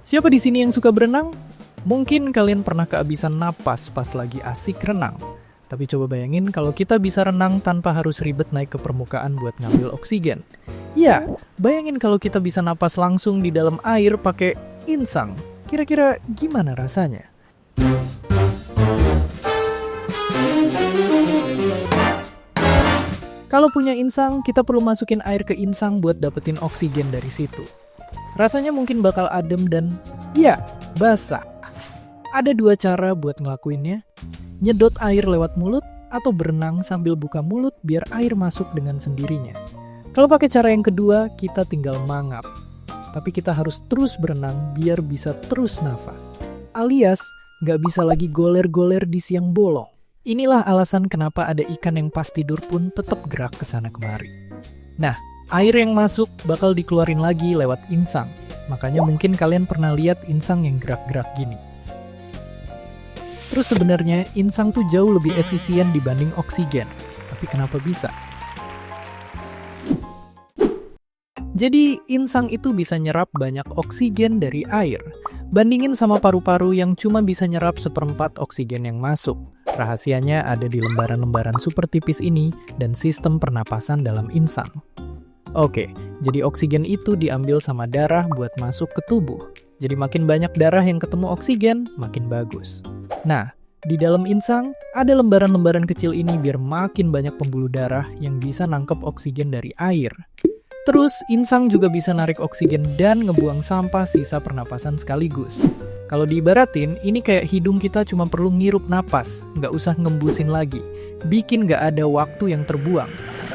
Siapa di sini yang suka berenang? Mungkin kalian pernah kehabisan napas pas lagi asik renang. Tapi coba bayangin kalau kita bisa renang tanpa harus ribet naik ke permukaan buat ngambil oksigen. Ya, bayangin kalau kita bisa napas langsung di dalam air pakai insang. Kira-kira gimana rasanya? Kalau punya insang, kita perlu masukin air ke insang buat dapetin oksigen dari situ. Rasanya mungkin bakal adem dan, ya, basah. Ada dua cara buat ngelakuinnya. Nyedot air lewat mulut atau berenang sambil buka mulut biar air masuk dengan sendirinya. Kalau pakai cara yang kedua, kita tinggal mangap. Tapi kita harus terus berenang biar bisa terus nafas. Alias, nggak bisa lagi goler-goler di siang bolong. Inilah alasan kenapa ada ikan yang pas tidur pun tetap gerak ke sana kemari. Nah, air yang masuk bakal dikeluarin lagi lewat insang. Makanya mungkin kalian pernah lihat insang yang gerak-gerak gini. Terus sebenarnya insang tuh jauh lebih efisien dibanding oksigen. Tapi kenapa bisa? Jadi insang itu bisa nyerap banyak oksigen dari air. Bandingin sama paru-paru yang cuma bisa nyerap 1/4 oksigen yang masuk. Rahasianya ada di lembaran-lembaran super tipis ini dan sistem pernapasan dalam insang. Oke, jadi oksigen itu diambil sama darah buat masuk ke tubuh. Jadi makin banyak darah yang ketemu oksigen, makin bagus. Nah, di dalam insang ada lembaran-lembaran kecil ini biar makin banyak pembuluh darah yang bisa nangkep oksigen dari air. Terus, insang juga bisa narik oksigen dan ngebuang sampah sisa pernapasan sekaligus. Kalau diibaratin, ini kayak hidung kita cuma perlu ngirup napas, nggak usah ngembusin lagi. Bikin nggak ada waktu yang terbuang.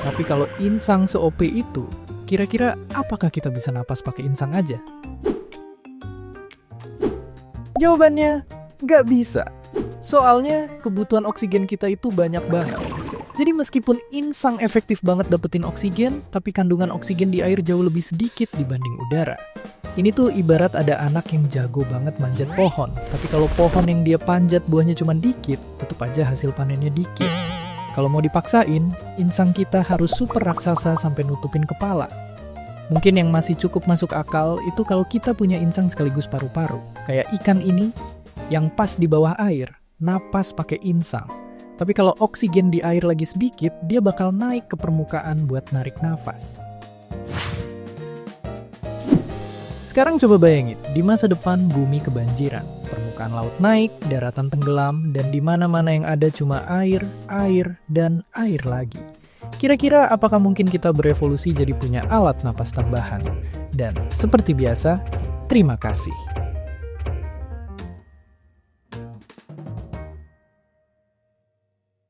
Tapi kalau insang se-OP itu, kira-kira apakah kita bisa napas pakai insang aja? Jawabannya, nggak bisa. Soalnya, kebutuhan oksigen kita itu banyak banget. Jadi meskipun insang efektif banget dapetin oksigen, tapi kandungan oksigen di air jauh lebih sedikit dibanding udara. Ini tuh ibarat ada anak yang jago banget manjat pohon, tapi kalau pohon yang dia panjat buahnya cuma dikit, tetap aja hasil panennya dikit. Kalau mau dipaksain, insang kita harus super raksasa sampai nutupin kepala. Mungkin yang masih cukup masuk akal itu kalau kita punya insang sekaligus paru-paru. Kayak ikan ini, yang pas di bawah air, napas pakai insang. Tapi kalau oksigen di air lagi sedikit, dia bakal naik ke permukaan buat narik nafas. Sekarang coba bayangin, di masa depan bumi kebanjiran. Permukaan laut naik, daratan tenggelam, dan di mana-mana yang ada cuma air, dan air lagi. Kira-kira apakah mungkin kita berevolusi jadi punya alat napas tambahan? Dan seperti biasa, terima kasih.